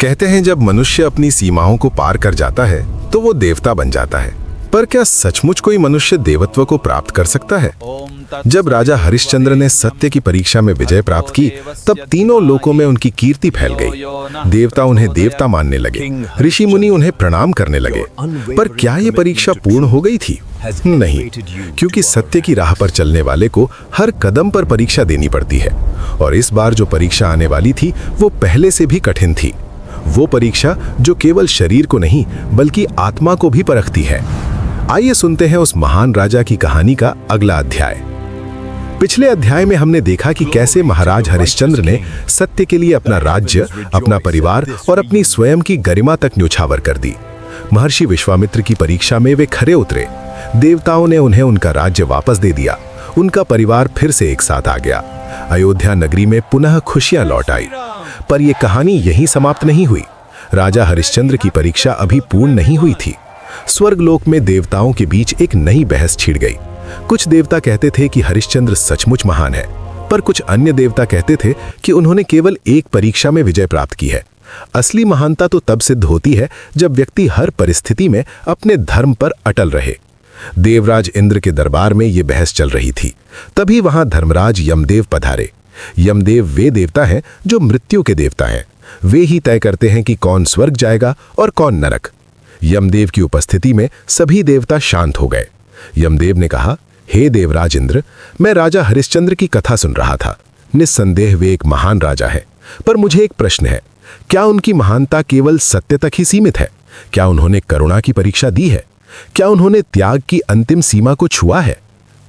कहते हैं जब मनुष्य अपनी सीमाओं को पार कर जाता है तो वो देवता बन जाता है। पर क्या सचमुच कोई मनुष्य देवत्व को प्राप्त कर सकता है? जब राजा हरिश्चंद्र ने सत्य की परीक्षा में विजय प्राप्त की तब तीनों लोकों में उनकी कीर्ति फैल गई। देवता उन्हें देवता मानने लगे, ऋषि मुनि उन्हें प्रणाम करने लगे। पर क्या ये परीक्षा पूर्ण हो गई थी? नहीं, क्योंकि सत्य की राह पर चलने वाले को हर कदम पर परीक्षा देनी पड़ती है। और इस बार जो परीक्षा आने वाली थी वो पहले से भी कठिन थी। वो परीक्षा जो केवल शरीर को नहीं बल्कि आत्मा को भी परखती है। आइए सुनते हैं उस महान राजा की कहानी का अगला अध्याय। पिछले अध्याय में हमने देखा कि कैसे महाराज हरिश्चंद्र ने सत्य के लिए अपना राज्य, अपना परिवार और अपनी स्वयं की गरिमा तक न्योछावर कर दी। महर्षि विश्वामित्र की परीक्षा में वे खरे उतरे। देवताओं ने उन्हें उनका राज्य वापस दे दिया। उनका परिवार फिर से एक साथ आ गया। अयोध्या नगरी में पुनः खुशियां लौट आई। पर यह कहानी यहीं समाप्त नहीं हुई। राजा हरिश्चंद्र की परीक्षा अभी पूर्ण नहीं हुई थी। स्वर्गलोक में देवताओं के बीच एक नई बहस छिड़ गई। कुछ देवता कहते थे कि हरिश्चंद्र सचमुच महान है, पर कुछ अन्य देवता कहते थे कि उन्होंने केवल एक परीक्षा में विजय प्राप्त की है। असली महानता तो तब सिद्ध होती है जब व्यक्ति हर परिस्थिति में अपने धर्म पर अटल रहे। देवराज इंद्र के दरबार में यह बहस चल रही थी। तभी वहां धर्मराज यमदेव पधारे। यमदेव वे देवता हैं जो मृत्यु के देवता हैं। वे ही तय करते हैं कि कौन स्वर्ग जाएगा और कौन नरक। यमदेव की उपस्थिति में सभी देवता शांत हो गए। यमदेव ने कहा, हे देवराज इंद्र, मैं राजा हरिश्चंद्र की कथा सुन रहा था। निस्संदेह वे एक महान राजा है, पर मुझे एक प्रश्न है। क्या उनकी महानता केवल सत्य तक ही सीमित है? क्या उन्होंने करुणा की परीक्षा दी है? क्या उन्होंने त्याग की अंतिम सीमा को छुआ है?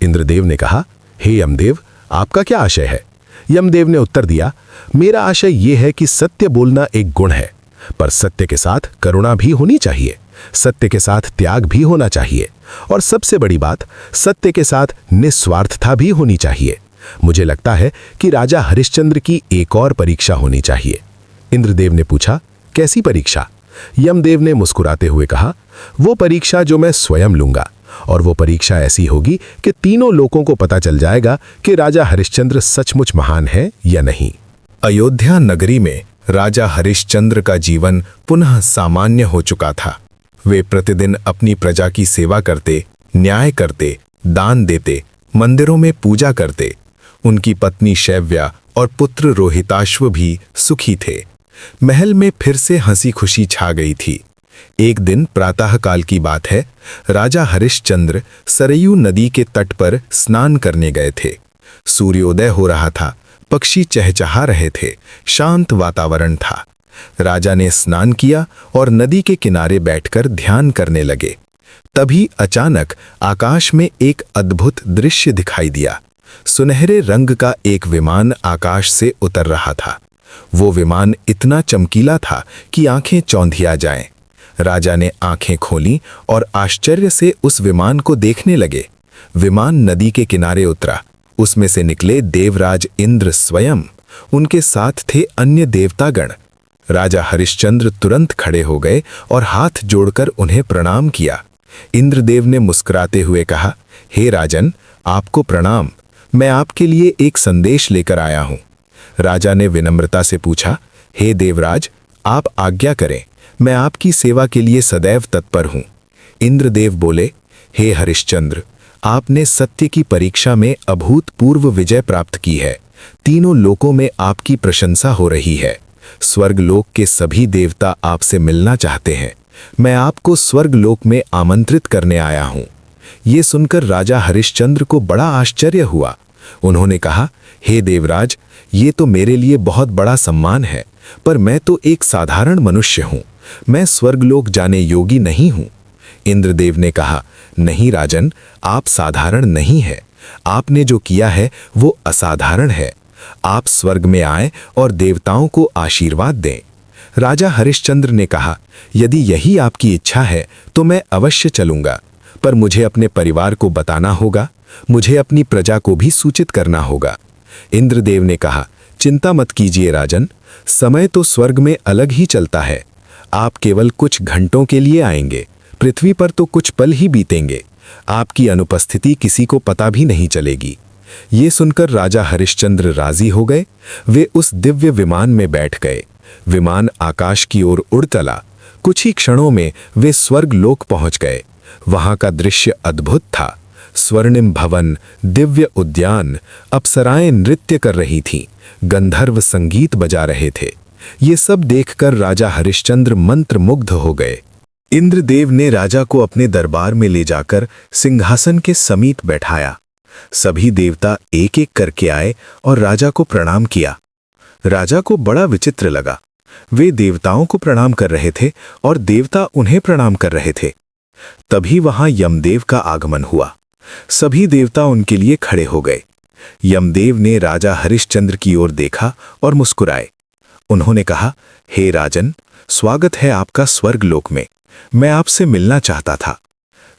इंद्रदेव ने कहा, हे यमदेव, आपका क्या आशय है? यमदेव ने उत्तर दिया, मेरा आशय यह है कि सत्य बोलना एक गुण है, पर सत्य के साथ करुणा भी होनी चाहिए। सत्य के साथ त्याग भी होना चाहिए, और सबसे बड़ी बात, सत्य के साथ निस्वार्थता भी होनी चाहिए। मुझे लगता है कि राजा हरिश्चंद्र की एक और परीक्षा होनी चाहिए। इंद्रदेव ने पूछा, कैसी परीक्षा? यमदेव ने मुस्कुराते हुए कहा, वो परीक्षा जो मैं स्वयं लूंगा, और वो परीक्षा ऐसी होगी कि तीनों लोगों को पता चल जाएगा कि राजा हरिश्चंद्र सचमुच महान है या नहीं। अयोध्या नगरी में राजा हरिश्चंद्र का जीवन पुनः सामान्य हो चुका था। वे प्रतिदिन अपनी प्रजा की सेवा करते, न्याय करते, दान देते, मंदिरों में पूजा करते। उनकी पत्नी शैव्या और पुत्र रोहिताश्व भी सुखी थे। महल में फिर से हंसी खुशी छा गई थी। एक दिन प्रातःकाल की बात है। राजा हरिश्चंद्र सरयू नदी के तट पर स्नान करने गए थे। सूर्योदय हो रहा था, पक्षी चहचहा रहे थे, शांत वातावरण था। राजा ने स्नान किया और नदी के किनारे बैठकर ध्यान करने लगे। तभी अचानक आकाश में एक अद्भुत दृश्य दिखाई दिया। सुनहरे रंग का एक विमान आकाश से उतर रहा था। वो विमान इतना चमकीला था कि आंखें चौंधिया जाएं। राजा ने आंखें खोलीं और आश्चर्य से उस विमान को देखने लगे। विमान नदी के किनारे उतरा। उसमें से निकले देवराज इंद्र स्वयं। उनके साथ थे अन्य देवतागण। राजा हरिश्चंद्र तुरंत खड़े हो गए और हाथ जोड़कर उन्हें प्रणाम किया। इंद्रदेव ने मुस्कुराते हुए कहा, हे राजन, आपको प्रणाम। मैं आपके लिए एक संदेश लेकर आया हूं। राजा ने विनम्रता से पूछा, हे देवराज, आप आज्ञा करें, मैं आपकी सेवा के लिए सदैव तत्पर हूं। इंद्रदेव बोले, हे हरिश्चंद्र, आपने सत्य की परीक्षा में अभूतपूर्व विजय प्राप्त की है। तीनों लोकों में आपकी प्रशंसा हो रही है। स्वर्गलोक के सभी देवता आपसे मिलना चाहते हैं। मैं आपको स्वर्गलोक में आमंत्रित करने आया हूं। ये सुनकर राजा हरिश्चंद्र को बड़ा आश्चर्य हुआ। उन्होंने कहा, हे देवराज, ये तो मेरे लिए बहुत बड़ा सम्मान है, पर मैं तो एक साधारण मनुष्य हूं। मैं स्वर्गलोक जाने योगी नहीं हूं। इंद्रदेव ने कहा, नहीं राजन, आप साधारण नहीं है। आपने जो किया है वो असाधारण है। आप स्वर्ग में आए और देवताओं को आशीर्वाद दें। राजा हरिश्चंद्र ने कहा, यदि यही आपकी इच्छा है तो मैं अवश्य चलूंगा, पर मुझे अपने परिवार को बताना होगा। मुझे अपनी प्रजा को भी सूचित करना होगा। इंद्रदेव ने कहा, चिंता मत कीजिए राजन, समय तो स्वर्ग में अलग ही चलता है। आप केवल कुछ घंटों के लिए आएंगे, पृथ्वी पर तो कुछ पल ही बीतेंगे। आपकी अनुपस्थिति किसी को पता भी नहीं चलेगी। ये सुनकर राजा हरिश्चंद्र राजी हो गए। वे उस दिव्य विमान में बैठ गए। विमान आकाश की ओर उड़ चला। कुछ ही क्षणों में वे स्वर्ग लोक पहुंच गए। वहां का दृश्य अद्भुत था। स्वर्णिम भवन, दिव्य उद्यान, अप्सराएं नृत्य कर रही थीं, गंधर्व संगीत बजा रहे थे। ये सब देखकर राजा हरिश्चंद्र मंत्रमुग्ध हो गए। इंद्रदेव ने राजा को अपने दरबार में ले जाकर सिंहासन के समीप बैठाया। सभी देवता एक एक करके आए और राजा को प्रणाम किया। राजा को बड़ा विचित्र लगा। वे देवताओं को प्रणाम कर रहे थे और देवता उन्हें प्रणाम कर रहे थे। तभी वहां यमदेव का आगमन हुआ। सभी देवता उनके लिए खड़े हो गए। यमदेव ने राजा हरिश्चंद्र की ओर देखा और मुस्कुराए। उन्होंने कहा, हे राजन, स्वागत है आपका स्वर्गलोक में। मैं आपसे मिलना चाहता था।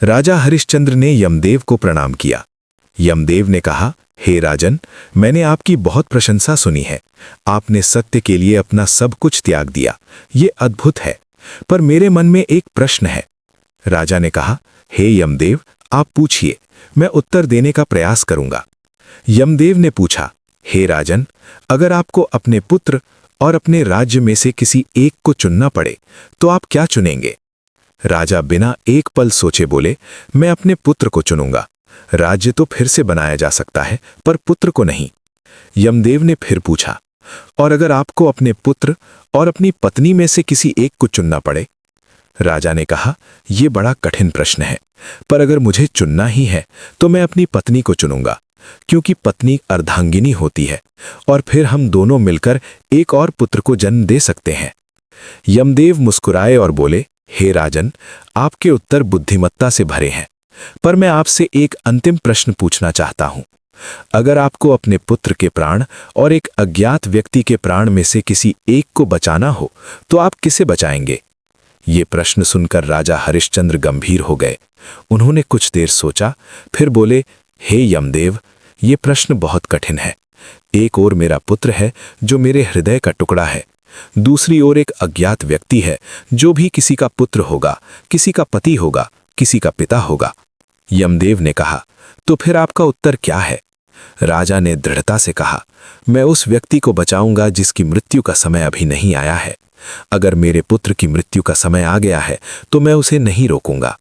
राजा हरिश्चंद्र ने यमदेव को प्रणाम किया। यमदेव ने कहा, हे राजन, मैंने आपकी बहुत प्रशंसा सुनी है। आपने सत्य के लिए अपना सब कुछ त्याग दिया। ये अद्भुत है, पर मेरे मन में एक प्रश्न है। राजा ने कहा, हे यमदेव, आप पूछिए, मैं उत्तर देने का प्रयास करूंगा। यमदेव ने पूछा, हे राजन, अगर आपको अपने पुत्र और अपने राज्य में से किसी एक को चुनना पड़े तो आप क्या चुनेंगे? राजा बिना एक पल सोचे बोले, मैं अपने पुत्र को चुनूंगा। राज्य तो फिर से बनाया जा सकता है, पर पुत्र को नहीं। यमदेव ने फिर पूछा, और अगर आपको अपने पुत्र और अपनी पत्नी में से किसी एक को चुनना पड़े? राजा ने कहा, यह बड़ा कठिन प्रश्न है, पर अगर मुझे चुनना ही है तो मैं अपनी पत्नी को चुनूंगा, क्योंकि पत्नी अर्धांगिनी होती है और फिर हम दोनों मिलकर एक और पुत्र को जन्म दे सकते हैं। यमदेव मुस्कुराए और बोले, हे राजन, आपके उत्तर बुद्धिमत्ता से भरे हैं, पर मैं आपसे एक अंतिम प्रश्न पूछना चाहता हूं। अगर आपको अपने पुत्र के प्राण और एक अज्ञात व्यक्ति के प्राण में से किसी एक को बचाना हो तो आप किसे बचाएंगे? ये प्रश्न सुनकर राजा हरिश्चंद्र गंभीर हो गए। उन्होंने कुछ देर सोचा, फिर बोले, हे यमदेव, ये प्रश्न बहुत कठिन है। एक ओर मेरा पुत्र है जो मेरे हृदय का टुकड़ा है, दूसरी ओर एक अज्ञात व्यक्ति है जो भी किसी का पुत्र होगा, किसी का पति होगा, किसी का पिता होगा। यमदेव ने कहा, तो फिर आपका उत्तर क्या है? राजा ने दृढ़ता से कहा, मैं उस व्यक्ति को बचाऊंगा जिसकी मृत्यु का समय अभी नहीं आया है। अगर मेरे पुत्र की मृत्यु का समय आ गया है तो मैं उसे नहीं रोकूंगा,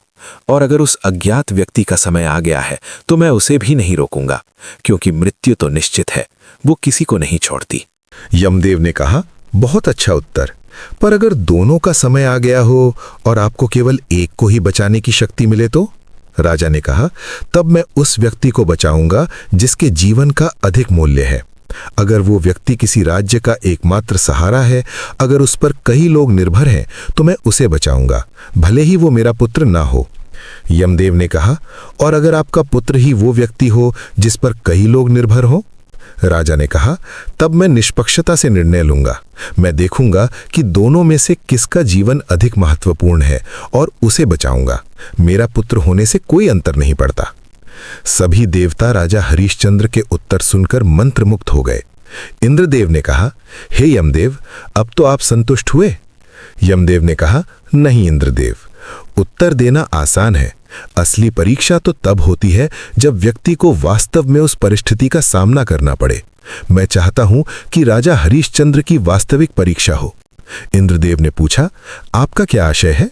और अगर उस अज्ञात व्यक्ति का समय आ गया है तो मैं उसे भी नहीं रोकूंगा, क्योंकि मृत्यु तो निश्चित है, वो किसी को नहीं छोड़ती। यमदेव ने कहा, बहुत अच्छा उत्तर, पर अगर दोनों का समय आ गया हो और आपको केवल एक को ही बचाने की शक्ति मिले तो? राजा ने कहा, तब मैं उस व्यक्ति को बचाऊंगा जिसके जीवन का अधिक मूल्य है। अगर वो व्यक्ति किसी राज्य का एकमात्र सहारा है, अगर उस पर कई लोग निर्भर हैं, तो मैं उसे बचाऊंगा, भले ही वो मेरा पुत्र ना हो। यमदेव ने कहा, और अगर आपका पुत्र ही वो व्यक्ति हो जिस पर कई लोग निर्भर हो? राजा ने कहा, तब मैं निष्पक्षता से निर्णय लूंगा। मैं देखूंगा कि दोनों में से किसका जीवन अधिक महत्वपूर्ण है और उसे बचाऊंगा। मेरा पुत्र होने से कोई अंतर नहीं पड़ता। सभी देवता राजा हरिश्चंद्र के उत्तर सुनकर मंत्रमुग्ध हो गए। इंद्रदेव ने कहा, हे यमदेव, अब तो आप संतुष्ट हुए? यमदेव ने कहा, नहीं इंद्रदेव, उत्तर देना आसान है। असली परीक्षा तो तब होती है जब व्यक्ति को वास्तव में उस परिस्थिति का सामना करना पड़े। मैं चाहता हूं कि राजा हरिश्चंद्र की वास्तविक परीक्षा हो। इंद्रदेव ने पूछा, आपका क्या आशय है?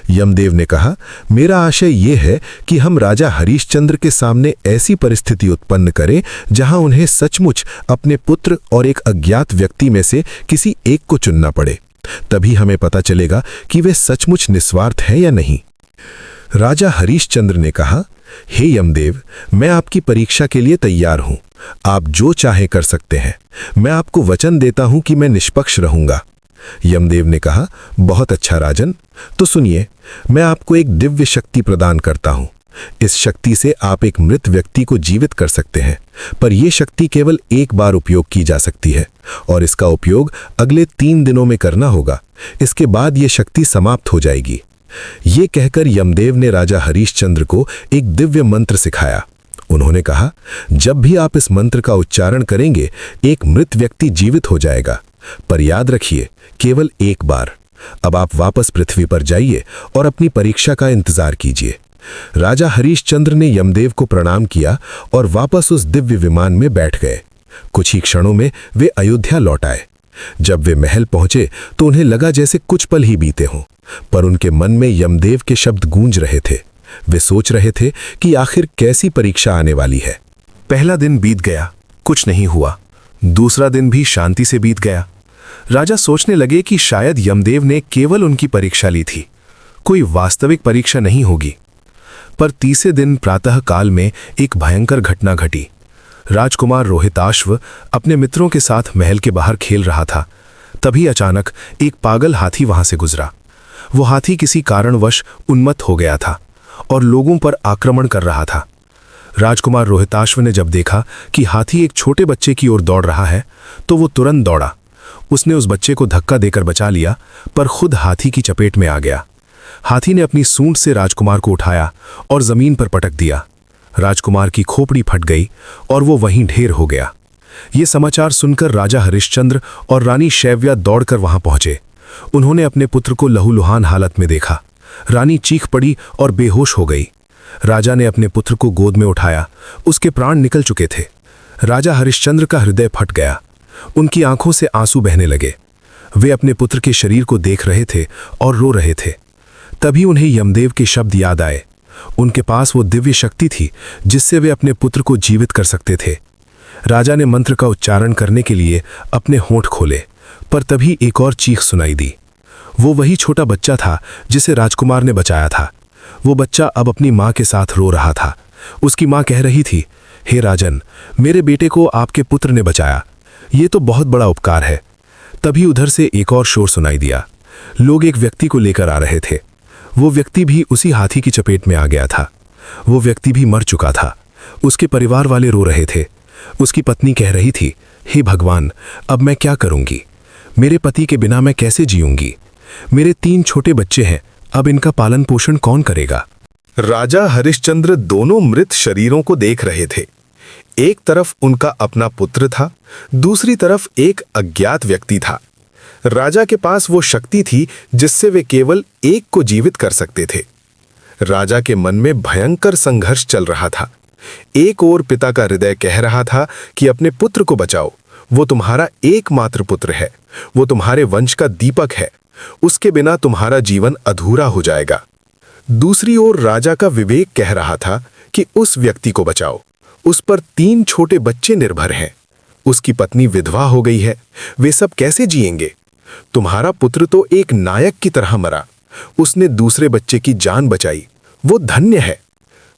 यमदेव ने कहा, मेरा आशय यह है कि हम राजा हरिश्चंद्र के सामने ऐसी परिस्थिति उत्पन्न करें जहां उन्हें सचमुच अपने पुत्र और एक अज्ञात व्यक्ति में से किसी एक को चुनना पड़े। तभी हमें पता चलेगा कि वे सचमुच निस्वार्थ हैं या नहीं। राजा हरिश्चंद्र ने कहा, हे यमदेव, मैं आपकी परीक्षा के लिए तैयार हूं। आप जो चाहे कर सकते हैं। मैं आपको वचन देता हूं कि मैं निष्पक्ष रहूंगा। यमदेव ने कहा, बहुत अच्छा राजन, तो सुनिए, मैं आपको एक दिव्य शक्ति प्रदान करता हूं। इस शक्ति से आप एक मृत व्यक्ति को जीवित कर सकते हैं, पर यह शक्ति केवल एक बार उपयोग की जा सकती है और इसका उपयोग अगले 3 दिनों में करना होगा। इसके बाद यह शक्ति समाप्त हो जाएगी। ये कहकर यमदेव ने राजा हरिश्चंद्र को एक दिव्य मंत्र सिखाया। उन्होंने कहा, जब भी आप इस मंत्र का उच्चारण करेंगे, एक मृत व्यक्ति जीवित हो जाएगा, पर याद रखिए, केवल एक बार। अब आप वापस पृथ्वी पर जाइए और अपनी परीक्षा का इंतजार कीजिए। राजा हरिश्चंद्र ने यमदेव को प्रणाम किया और वापस उस दिव्य विमान में बैठ गए। कुछ ही क्षणों में वे अयोध्या लौट आए। जब वे महल पहुंचे तो उन्हें लगा जैसे कुछ पल ही बीते हों, पर उनके मन में यमदेव के शब्द गूंज रहे थे। वे सोच रहे थे कि आखिर कैसी परीक्षा आने वाली है। पहला दिन बीत गया, कुछ नहीं हुआ। दूसरा दिन भी शांति से बीत गया। राजा सोचने लगे कि शायद यमदेव ने केवल उनकी परीक्षा ली थी, कोई वास्तविक परीक्षा नहीं होगी। पर तीसरे दिन प्रातः काल में एक भयंकर घटना घटी। राजकुमार रोहिताश्व अपने मित्रों के साथ महल के बाहर खेल रहा था। तभी अचानक एक पागल हाथी वहां से गुजरा। वो हाथी किसी कारणवश उन्मत्त हो गया था और लोगों पर आक्रमण कर रहा था। राजकुमार रोहिताश्व ने जब देखा कि हाथी एक छोटे बच्चे की ओर दौड़ रहा है तो वो तुरंत दौड़ा। उसने उस बच्चे को धक्का देकर बचा लिया, पर खुद हाथी की चपेट में आ गया। हाथी ने अपनी सूंड से राजकुमार को उठाया और जमीन पर पटक दिया। राजकुमार की खोपड़ी फट गई और वो वहीं ढेर हो गया। ये समाचार सुनकर राजा हरिश्चंद्र और रानी शैव्या दौड़कर वहां पहुंचे। उन्होंने अपने पुत्र को लहूलुहान हालत में देखा। रानी चीख पड़ी और बेहोश हो गई। राजा ने अपने पुत्र को गोद में उठाया। उसके प्राण निकल चुके थे। राजा हरिश्चंद्र का हृदय फट गया। उनकी आंखों से आंसू बहने लगे। वे अपने पुत्र के शरीर को देख रहे थे और रो रहे थे। तभी उन्हें यमदेव के शब्द याद आए। उनके पास वो दिव्य शक्ति थी जिससे वे अपने पुत्र को जीवित कर सकते थे। राजा ने मंत्र का उच्चारण करने के लिए अपने होंठ खोले, पर तभी एक और चीख सुनाई दी। वो वही छोटा बच्चा था जिसे राजकुमार ने बचाया था। वो बच्चा अब अपनी माँ के साथ रो रहा था। उसकी माँ कह रही थी, हे राजन, मेरे बेटे को आपके पुत्र ने बचाया। ये तो बहुत बड़ा उपकार है। तभी उधर से एक और शोर सुनाई दिया। लोग एक व्यक्ति को लेकर आ रहे थे। वो व्यक्ति भी उसी हाथी की चपेट में आ गया था। वो व्यक्ति भी मर चुका था। उसके परिवार वाले रो रहे थे। उसकी पत्नी कह रही थी, हे भगवान, अब मैं क्या करूंगी? मेरे पति के बिना मैं कैसे जीऊंगी? मेरे 3 छोटे बच्चे हैं, अब इनका पालन पोषण कौन करेगा? राजा हरिश्चंद्र दोनों मृत शरीरों को देख रहे थे। एक तरफ उनका अपना पुत्र था, दूसरी तरफ एक अज्ञात व्यक्ति था। राजा के पास वो शक्ति थी जिससे वे केवल एक को जीवित कर सकते थे। राजा के मन में भयंकर संघर्ष चल रहा था। एक ओर पिता का हृदय कह रहा था कि अपने पुत्र को बचाओ, वो तुम्हारा एकमात्र पुत्र है, वो तुम्हारे वंश का दीपक है, उसके बिना तुम्हारा जीवन अधूरा हो जाएगा। दूसरी ओर राजा का विवेक कह रहा था कि उस व्यक्ति को बचाओ, उस पर 3 छोटे बच्चे निर्भर हैं, उसकी पत्नी विधवा हो गई है, वे सब कैसे जिएंगे? तुम्हारा पुत्र तो एक नायक की तरह मरा, उसने दूसरे बच्चे की जान बचाई, वो धन्य है।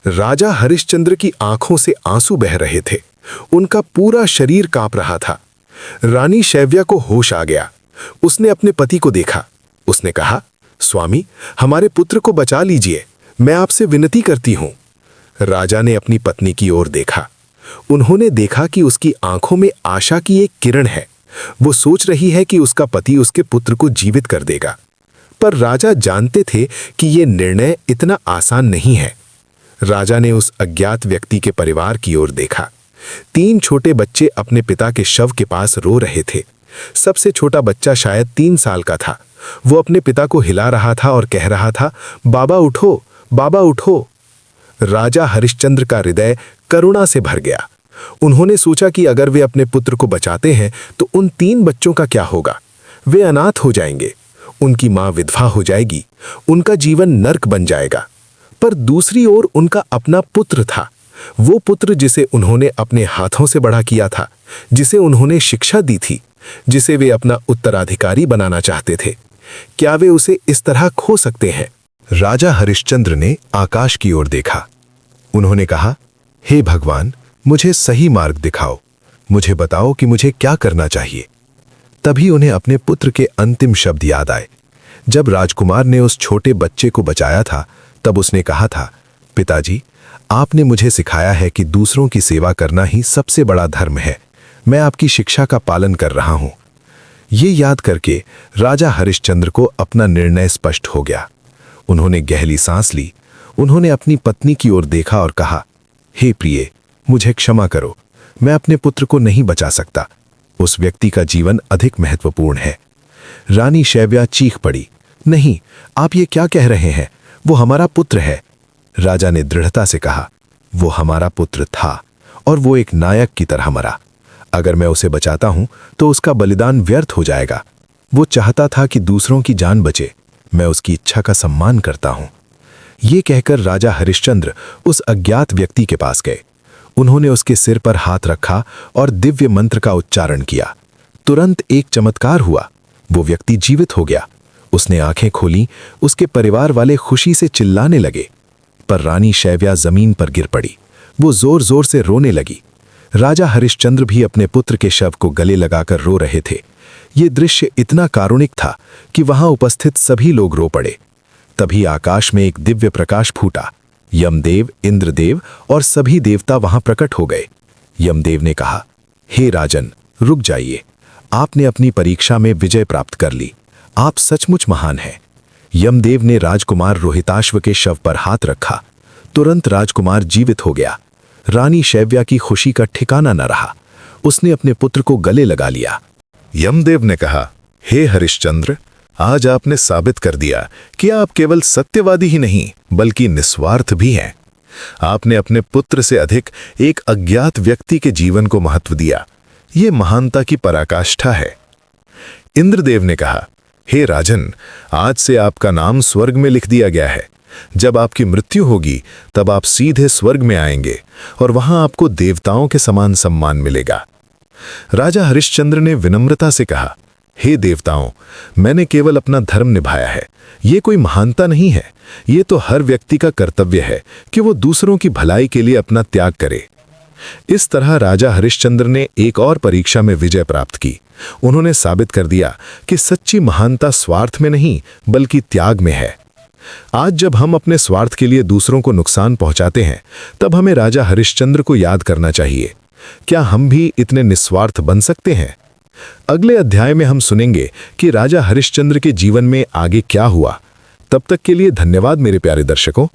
राजा हरिश्चंद्र की आंखों से आंसू बह रहे थे। उनका पूरा शरीर कांप रहा था। रानी शैव्या को होश आ गया। उसने अपने पति को देखा। उसने कहा, स्वामी, हमारे पुत्र को बचा लीजिए, मैं आपसे विनती करती हूं। राजा ने अपनी पत्नी की ओर देखा। उन्होंने देखा कि उसकी आंखों में आशा की एक किरण है। वो सोच रही है कि उसका पति उसके पुत्र को जीवित कर देगा। पर राजा जानते थे कि यह निर्णय इतना आसान नहीं है। राजा ने उस अज्ञात व्यक्ति के परिवार की ओर देखा। 3 छोटे बच्चे अपने पिता के शव के पास रो रहे थे। सबसे छोटा बच्चा शायद 3 साल का था। वो अपने पिता को हिला रहा था और कह रहा था, बाबा उठो, बाबा उठो। राजा हरिश्चंद्र का हृदय करुणा से भर गया। उन्होंने सोचा कि अगर वे अपने पुत्र को बचाते हैं तो उन 3 बच्चों का क्या होगा? वे अनाथ हो जाएंगे, उनकी मां विधवा हो जाएगी, उनका जीवन नर्क बन जाएगा। पर दूसरी ओर उनका अपना पुत्र था, वो पुत्र जिसे उन्होंने अपने हाथों से बड़ा किया था, जिसे उन्होंने शिक्षा दी थी, जिसे वे अपना उत्तराधिकारी बनाना चाहते थे। क्या वे उसे इस तरह खो सकते हैं? राजा हरिश्चंद्र ने आकाश की ओर देखा। उन्होंने कहा, हे भगवान, मुझे सही मार्ग दिखाओ, मुझे बताओ कि मुझे क्या करना चाहिए। तभी उन्हें अपने पुत्र के अंतिम शब्द याद आए। जब राजकुमार ने उस छोटे बच्चे को बचाया था, तब उसने कहा था, पिताजी, आपने मुझे सिखाया है कि दूसरों की सेवा करना ही सबसे बड़ा धर्म है। मैं आपकी शिक्षा का पालन कर रहा हूं। ये याद करके राजा हरिश्चंद्र को अपना निर्णय स्पष्ट हो गया। उन्होंने गहरी सांस ली। उन्होंने अपनी पत्नी की ओर देखा और कहा, हे प्रिय, मुझे क्षमा करो, मैं अपने पुत्र को नहीं बचा सकता। उस व्यक्ति का जीवन अधिक महत्वपूर्ण है। रानी शैव्या चीख पड़ी, नहीं, आप ये क्या कह रहे हैं? वो हमारा पुत्र है। राजा ने दृढ़ता से कहा, वो हमारा पुत्र था और वो एक नायक की तरह मरा। अगर मैं उसे बचाता हूं तो उसका बलिदान व्यर्थ हो जाएगा। वो चाहता था कि दूसरों की जान बचे। मैं उसकी इच्छा का सम्मान करता हूं। ये कहकर राजा हरिश्चंद्र उस अज्ञात व्यक्ति के पास गए। उन्होंने उसके सिर पर हाथ रखा और दिव्य मंत्र का उच्चारण किया। तुरंत एक चमत्कार हुआ। वो व्यक्ति जीवित हो गया। उसने आंखें खोली। उसके परिवार वाले खुशी से चिल्लाने लगे, पर रानी शैव्या जमीन पर गिर पड़ी। वो जोर जोर से रोने लगी। राजा हरिश्चंद्र भी अपने पुत्र के शव को गले लगाकर रो रहे थे। ये दृश्य इतना कारुणिक था कि वहां उपस्थित सभी लोग रो पड़े। तभी आकाश में एक दिव्य प्रकाश फूटा। यमदेव, इंद्रदेव और सभी देवता वहां प्रकट हो गए। यमदेव ने कहा, हे राजन, रुक जाइए। आपने अपनी परीक्षा में विजय प्राप्त कर ली। आप सचमुच महान हैं। यमदेव ने राजकुमार रोहिताश्व के शव पर हाथ रखा। तुरंत राजकुमार जीवित हो गया। रानी शैव्या की खुशी का ठिकाना न रहा। उसने अपने पुत्र को गले लगा लिया। यमदेव ने कहा, हे हरिश्चंद्र, आज आपने साबित कर दिया कि आप केवल सत्यवादी ही नहीं बल्कि निस्वार्थ भी हैं। आपने अपने पुत्र से अधिक एक अज्ञात व्यक्ति के जीवन को महत्व दिया। ये महानता की पराकाष्ठा है। इंद्रदेव ने कहा, हे राजन, आज से आपका नाम स्वर्ग में लिख दिया गया है। जब आपकी मृत्यु होगी तब आप सीधे स्वर्ग में आएंगे और वहां आपको देवताओं के समान सम्मान मिलेगा। राजा हरिश्चंद्र ने विनम्रता से कहा, हे देवताओं, मैंने केवल अपना धर्म निभाया है। ये कोई महानता नहीं है। ये तो हर व्यक्ति का कर्तव्य है कि वो दूसरों की भलाई के लिए अपना त्याग करे। इस तरह राजा हरिश्चंद्र ने एक और परीक्षा में विजय प्राप्त की। उन्होंने साबित कर दिया कि सच्ची महानता स्वार्थ में नहीं बल्कि त्याग में है। आज जब हम अपने स्वार्थ के लिए दूसरों को नुकसान पहुंचाते हैं, तब हमें राजा हरिश्चंद्र को याद करना चाहिए। क्या हम भी इतने निस्वार्थ बन सकते हैं? अगले अध्याय में हम सुनेंगे कि राजा हरिश्चंद्र के जीवन में आगे क्या हुआ। तब तक के लिए धन्यवाद मेरे प्यारे दर्शकों।